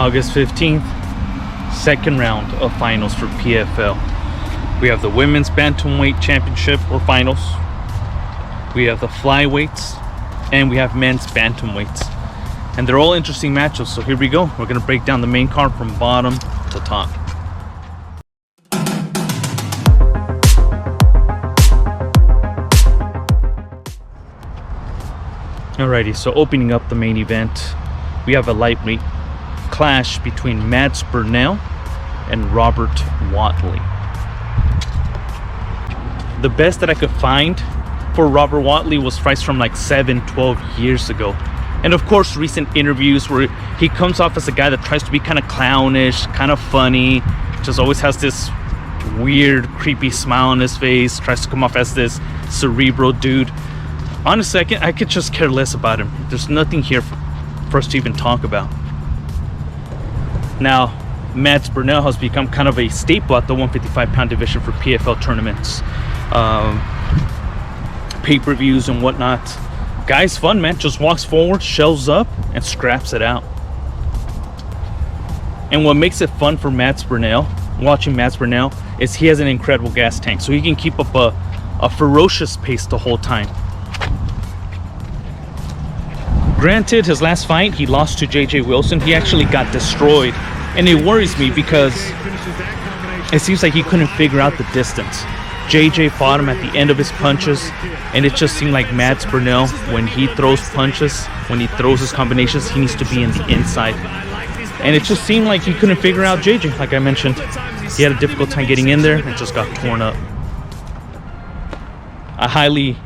August 15th, second round of finals for PFL. We have the women's bantamweight championship or finals. We have the flyweights, and we have men's bantamweights. And they're all interesting matchups, so here we go. We're gonna break down the main card from bottom to top. Alrighty, so opening up the main event, we have a lightweight clash between Mads Burnell and Robert Watley. The best that I could find for Robert Watley was fights from like 7-12 years ago. And of course, recent interviews where he comes off as a guy that tries to be kind of clownish, kind of funny, just always has this weird, creepy smile on his face, tries to come off as this cerebral dude. Honestly, I could just care less about him. There's nothing here for us to even talk about. Now, Mads Burnell has become kind of a staple at the 155-pound division for PFL tournaments, pay-per-views and whatnot. Guy's fun, man. Just walks forward, shells up, and scraps it out. And what makes it fun for Mads Burnell, watching Mads Burnell, is he has an incredible gas tank, so he can keep up a ferocious pace the whole time. Granted, his last fight, he lost to JJ Wilson. He actually got destroyed. And it worries me because it seems like he couldn't figure out the distance. JJ fought him at the end of his punches, and it just seemed like Mads Burnell, when he throws punches, when he throws his combinations, he needs to be in the inside. And it just seemed like he couldn't figure out JJ, like I mentioned. He had a difficult time getting in there and just got torn up. I highly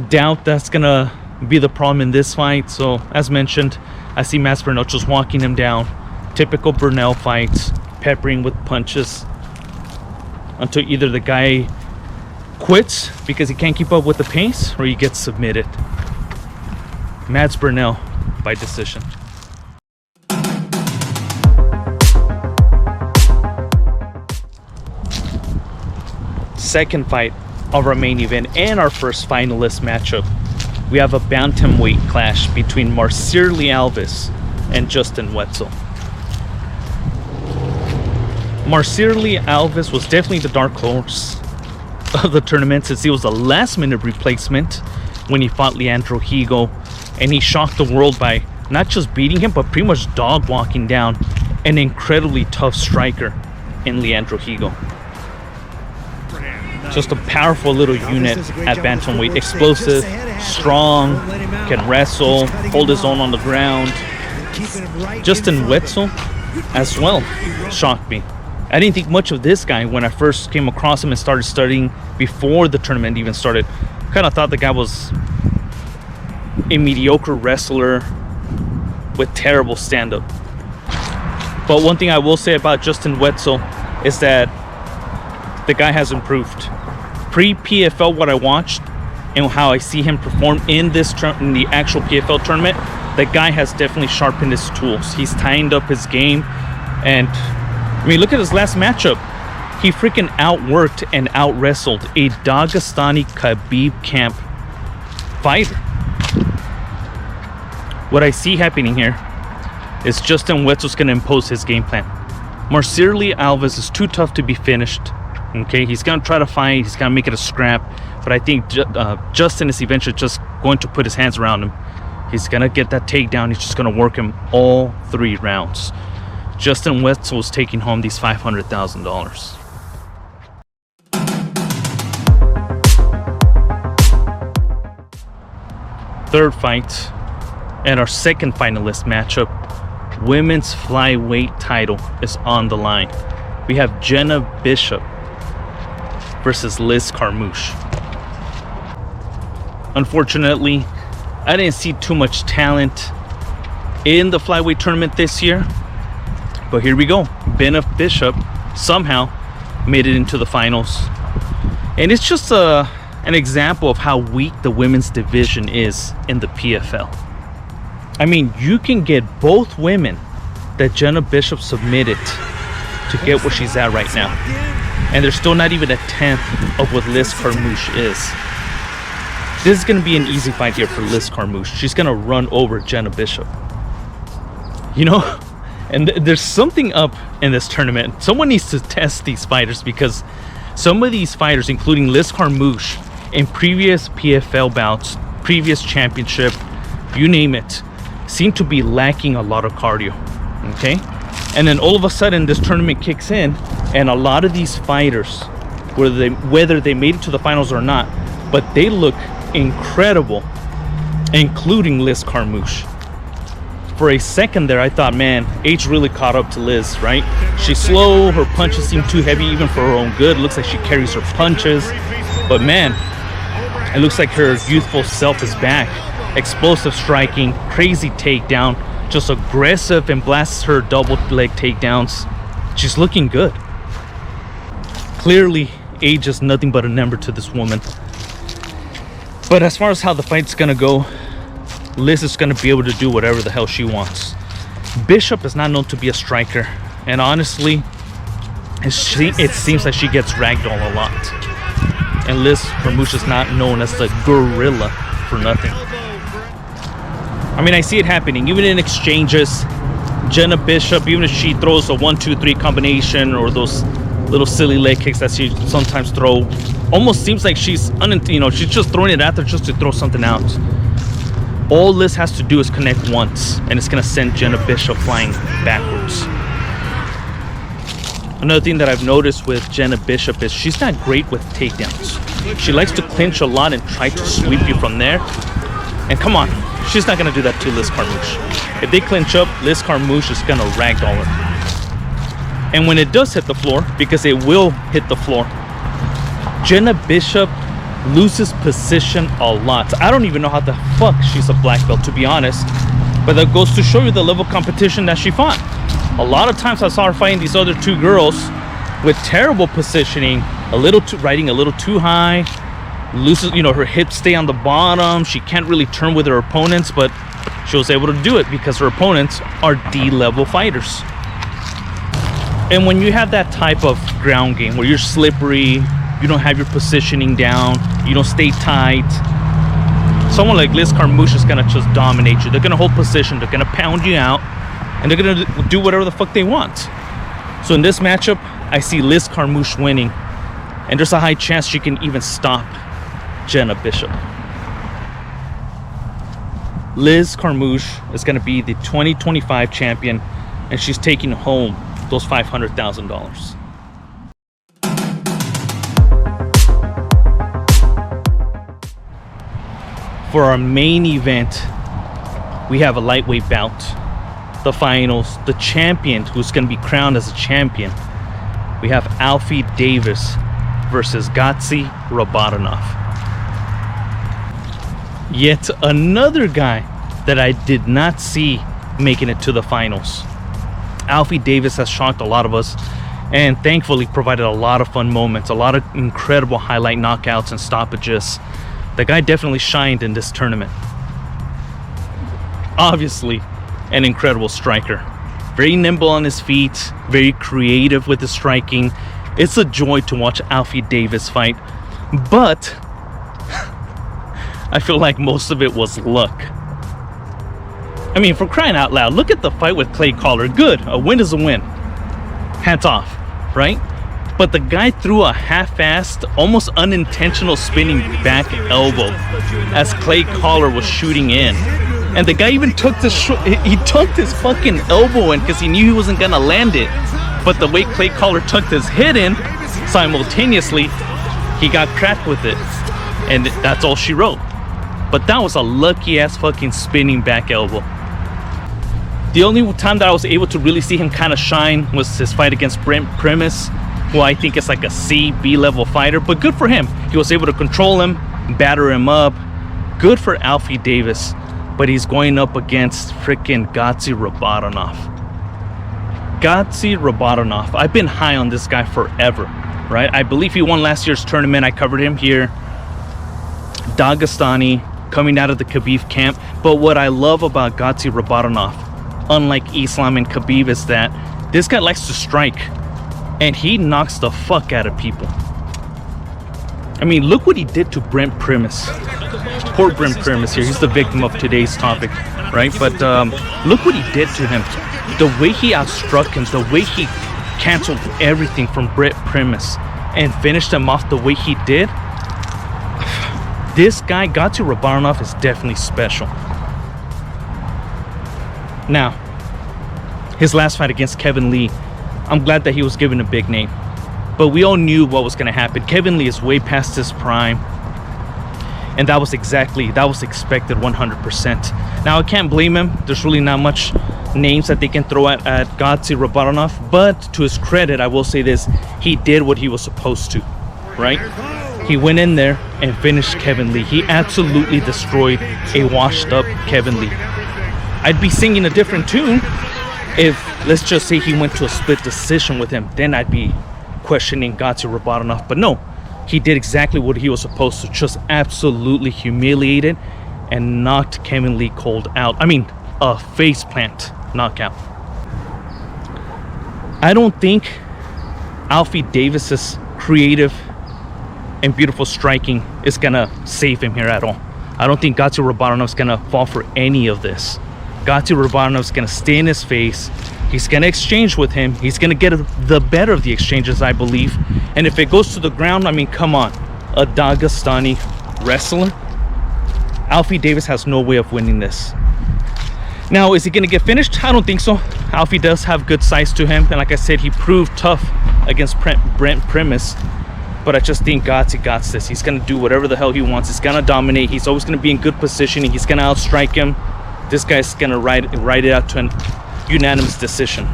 doubt that's gonna be the problem in this fight. So as mentioned, I see Mads Burnell just walking him down. Typical Burnell fights, peppering with punches until either the guy quits because he can't keep up with the pace or he gets submitted. Mads Burnell by decision. Second fight of our main event and our first finalist matchup. We have a bantamweight clash between Marcirli Alves and Justin Wetzel. Marcirli Alves was definitely the dark horse of the tournament, since he was a last-minute replacement when he fought Leandro Higo, and he shocked the world by not just beating him, but pretty much dog-walking down an incredibly tough striker in Leandro Higo. Just a powerful little unit at bantamweight, explosive, strong, can wrestle, hold his own on the ground. Justin Wetzel as well shocked me. I didn't think much of this guy when I first came across him and started studying before the tournament even started. Kind of thought the guy was a mediocre wrestler with terrible stand-up. But one thing I will say about Justin Wetzel is that the guy has improved. Pre-PFL, what I watched and how I see him perform in the actual PFL tournament, the guy has definitely sharpened his tools. He's tightened up his game, and I mean, look at his last matchup. He freaking outworked and out-wrestled a Dagestani Khabib camp fighter. What I see happening here is Justin Wetzel's going to impose his game plan. Marcirli Alves is too tough to be finished. Okay, he's going to try to fight. He's going to make it a scrap. But I think Justin is eventually just going to put his hands around him. He's going to get that takedown. He's just going to work him all 3 rounds. Justin Wetzel is taking home these $500,000. Third fight and our second finalist matchup, women's flyweight title is on the line. We have Jenna Bishop versus Liz Carmouche. Unfortunately, I didn't see too much talent in the flyweight tournament this year, but here we go. Jenna Bishop somehow made it into the finals, and it's just an example of how weak the women's division is in the PFL. I mean, you can get both women that Jenna Bishop submitted to get where she's at right now, and they're still not even a tenth of what Liz Carmouche is. This is going to be an easy fight here for Liz Carmouche. She's going to run over Jenna Bishop. You know, And there's something up in this tournament. Someone needs to test these fighters, because some of these fighters, including Liz Carmouche, in previous PFL bouts, previous championship, you name it, seem to be lacking a lot of cardio. Okay? And then all of a sudden this tournament kicks in, and a lot of these fighters, whether they made it to the finals or not, but they look incredible, including Liz Carmouche. For a second there, I thought, man, age really caught up to Liz, right? She's slow, her punches seem too heavy even for her own good. Looks like she carries her punches. But man, it looks like her youthful self is back. Explosive striking, crazy takedown, just aggressive, and blasts her double leg takedowns. She's looking good. Clearly, age is nothing but a number to this woman. But as far as how the fight's gonna go, Liz is going to be able to do whatever the hell she wants. Bishop is not known to be a striker, and honestly, it seems like she gets ragdolled a lot. And Liz Carmouche is not known as the gorilla for nothing. I mean, I see it happening even in exchanges. Jenna Bishop, even if she throws a 1-2-3 combination or those little silly leg kicks that she sometimes throw, almost seems like she's she's just throwing it out there just to throw something out. All Liz has to do is connect once, and it's gonna send Jenna Bishop flying backwards. Another thing that I've noticed with Jenna Bishop is she's not great with takedowns. She likes to clinch a lot and try to sweep you from there. And come on, she's not gonna do that to Liz Carmouche. If they clinch up, Liz Carmouche is gonna ragdoll her. And when it does hit the floor, because it will hit the floor, Jenna Bishop loses position a lot. I don't even know how the fuck she's a black belt, to be honest. But that goes to show you the level of competition that she fought. A lot of times I saw her fighting these other two girls with terrible positioning, riding a little too high, loses, her hips stay on the bottom. She can't really turn with her opponents, but she was able to do it because her opponents are D-level fighters. And when you have that type of ground game where you're slippery, you don't have your positioning down, you don't stay tight, someone like Liz Carmouche is gonna just dominate you. They're gonna hold position, they're gonna pound you out, and they're gonna do whatever the fuck they want. So in this matchup, I see Liz Carmouche winning, and there's a high chance she can even stop Jenna Bishop. Liz Carmouche is gonna be the 2025 champion, and she's taking home those $500,000. For our main event, we have a lightweight bout, the finals, the champion who's going to be crowned as a champion. We have Alfie Davis versus Gazi Rabadanov. Yet another guy that I did not see making it to the finals. Alfie Davis has shocked a lot of us, and thankfully provided a lot of fun moments, a lot of incredible highlight knockouts and stoppages. The guy definitely shined in this tournament. Obviously, an incredible striker. Very nimble on his feet, very creative with his striking. It's a joy to watch Alfie Davis fight, but I feel like most of it was luck. I mean, for crying out loud, look at the fight with Clay Collard. Good, a win is a win. Hands off, right? But the guy threw a half-assed, almost unintentional spinning back elbow as Clay Collard was shooting in. And the guy even took he tucked his fucking elbow in because he knew he wasn't gonna land it. But the way Clay Collard tucked his head in, simultaneously, he got cracked with it. And that's all she wrote. But that was a lucky-ass fucking spinning back elbow. The only time that I was able to really see him kind of shine was his fight against Brent Primus, who I think is like a C-B level fighter, but good for him. He was able to control him, batter him up. Good for Alfie Davis, but he's going up against freaking Gazi Rabadanov. Gazi Rabadanov, I've been high on this guy forever, right? I believe he won last year's tournament. I covered him here. Dagestani, coming out of the Khabib camp. But what I love about Gazi Rabadanov, unlike Islam and Khabib, is that this guy likes to strike, and he knocks the fuck out of people. I mean, look what he did to Brent Primus. Poor Brent Primus here. He's the victim of today's topic, right? But look what he did to him. The way he outstruck him, the way he canceled everything from Brent Primus and finished him off the way he did. This guy, Gatti Rabadanov, is definitely special. Now, his last fight against Kevin Lee, I'm glad that he was given a big name. But we all knew what was going to happen. Kevin Lee is way past his prime. And that was expected 100%. Now, I can't blame him. There's really not much names that they can throw at Gatti Rabadanov. But to his credit, I will say this. He did what he was supposed to, right? He went in there and finished Kevin Lee. He absolutely destroyed a washed-up Kevin Lee. I'd be singing a different tune if, let's just say, he went to a split decision with him. Then I'd be questioning Gatti Rabadanov. But no, he did exactly what he was supposed to. Just absolutely humiliated and knocked Kevin Lee cold out. I mean, a face plant knockout. I don't think Alfie Davis's creative and beautiful striking is gonna save him here at all. I don't think Gatti Rabadanov's gonna fall for any of this. Gatti Rabadanov's gonna stay in his face. He's gonna exchange with him. He's gonna get the better of the exchanges, I believe. And if it goes to the ground, I mean, come on. A Dagestani wrestler? Alfie Davis has no way of winning this. Now, is he gonna get finished? I don't think so. Alfie does have good size to him. And like I said, he proved tough against Brent Primus. But I just think Gatti got this. He's gonna do whatever the hell he wants. He's gonna dominate. He's always gonna be in good positioning. He's gonna outstrike him. This guy's gonna ride it out to an unanimous decision.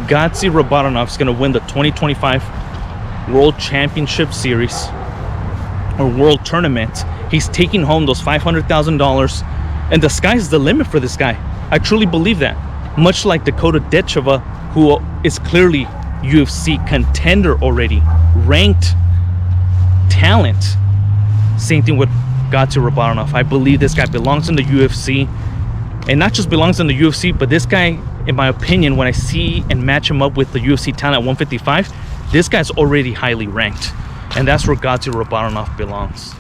Gatti Rabadanov is gonna win the 2025 World Championship Series or World Tournament. He's taking home those $500,000, and the sky's the limit for this guy. I truly believe that. Much like Dakota Decheva, who is clearly UFC contender already, ranked talent. Same thing with Gatti Rabadanov. I believe this guy belongs in the UFC, and not just belongs in the UFC, but this guy, in my opinion, when I see and match him up with the UFC talent at 155, this guy's already highly ranked, and that's where Gatti Rabadanov belongs.